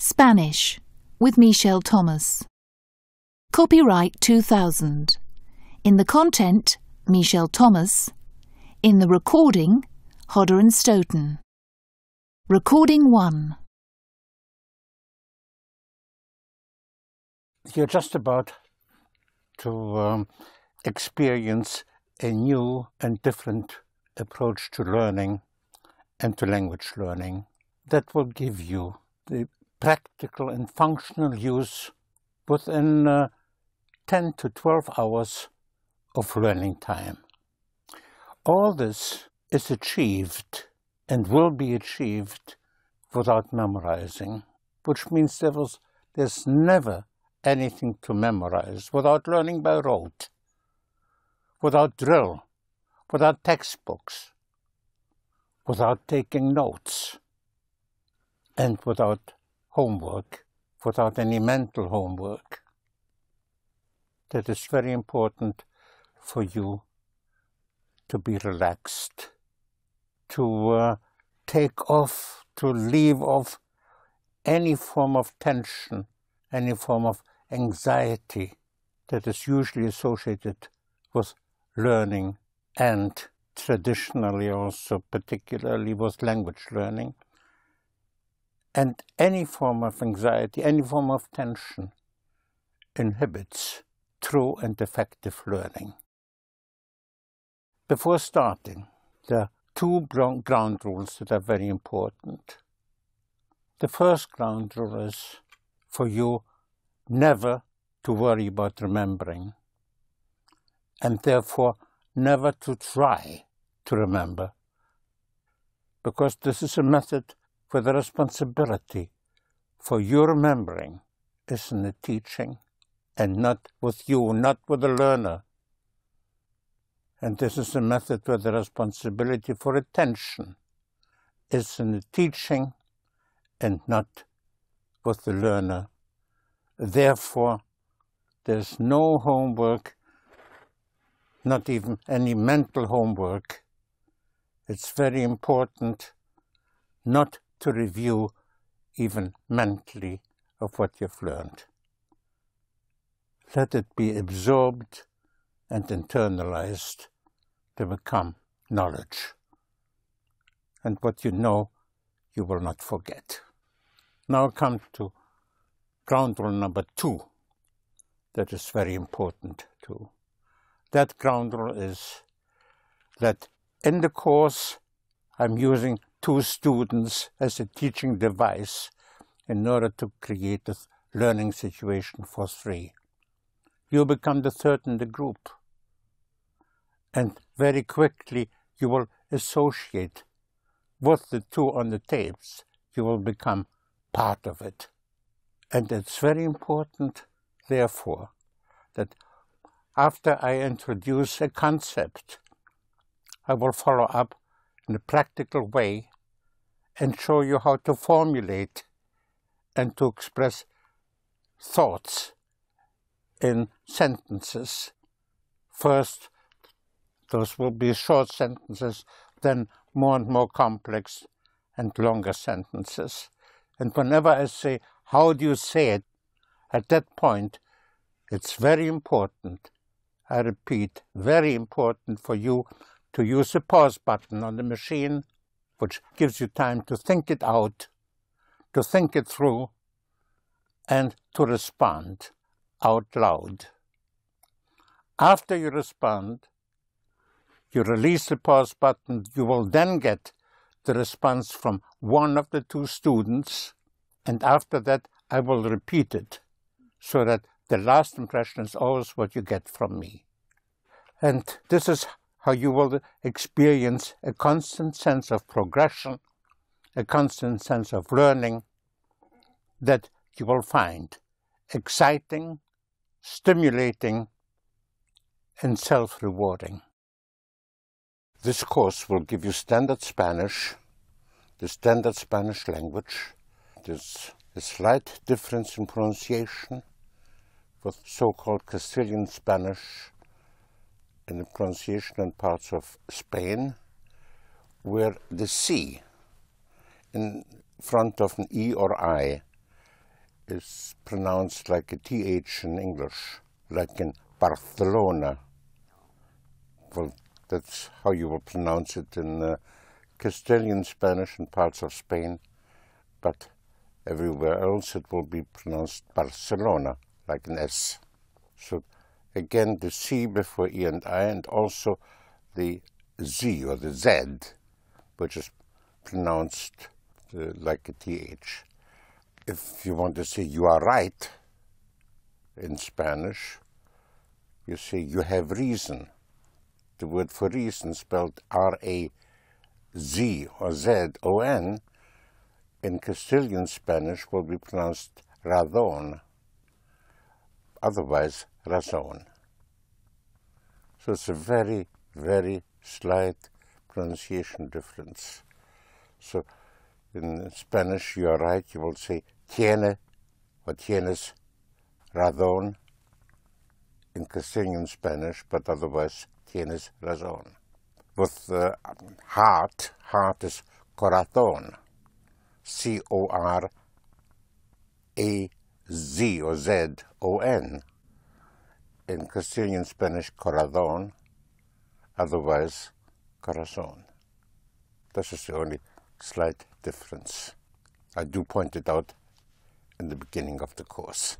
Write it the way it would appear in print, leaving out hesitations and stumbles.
Spanish with Michel Thomas. Copyright 2000. In the content, Michel Thomas. In the recording, Hodder and Stoughton. Recording 1. You're just about to experience a new and different approach to learning and to language learning that will give you the practical and functional use within 10 to 12 hours of learning time. All this is achieved and will be achieved without memorizing, which means there's never anything to memorize, without learning by rote, without drill, without textbooks, without taking notes, and without homework, without any mental homework. That is very important for you to be relaxed, to take off, to leave off any form of tension, any form of anxiety that is usually associated with learning and traditionally also particularly with language learning. And any form of anxiety, any form of tension inhibits true and effective learning. Before starting, there are two ground rules that are very important. The first ground rule is for you never to worry about remembering, and therefore never to try to remember, because this is a method where the responsibility for your remembering is in the teaching and not with you, not with the learner. And this is a method where the responsibility for attention is in the teaching and not with the learner. Therefore, there's no homework, not even any mental homework. It's very important not to review even mentally of what you've learned. Let it be absorbed and internalized to become knowledge. And what you know, you will not forget. Now come to ground rule number 2. That is very important too. That ground rule is that in the course I'm using 2 students as a teaching device in order to create a learning situation for 3. You become the third in the group. And very quickly you will associate with the 2 on the tapes. You will become part of it. And it's very important, therefore, that after I introduce a concept, I will follow up in a practical way and show you how to formulate and to express thoughts in sentences. First, those will be short sentences, then more and more complex and longer sentences. And whenever I say, how do you say it? At that point, it's very important, I repeat, very important for you to use the pause button on the machine, which gives you time to think it out, to think it through, and to respond out loud. After you respond, you release the pause button. You will then get the response from one of the 2 students, and after that I will repeat it, so that the last impression is always what you get from me. And this is how you will experience a constant sense of progression, a constant sense of learning that you will find exciting, stimulating, and self-rewarding. This course will give you standard Spanish, the standard Spanish language. There's a slight difference in pronunciation with so-called Castilian Spanish and the pronunciation in parts of Spain, where the C in front of an E or I is pronounced like a TH in English, like in Barcelona. Well, that's how you will pronounce it in Castilian Spanish in parts of Spain, but everywhere else it will be pronounced Barcelona, like an S. So again, the C before E and I, and also the Z or the Z, which is pronounced like a TH. If you want to say you are right in Spanish, you say you have reason. The word for reason, spelled R-A-Z or Z-O-N, in Castilian Spanish will be pronounced razón, otherwise razón. So it's a very, very slight pronunciation difference. So in Spanish, you are right, you will say tiene or tienes razón in Castilian Spanish, but otherwise tienes razón. With heart is corazón, C-O-R-A-Z or Z-O-N. In Castilian Spanish, corazón, otherwise corazón. This is the only slight difference. I do point it out in the beginning of the course.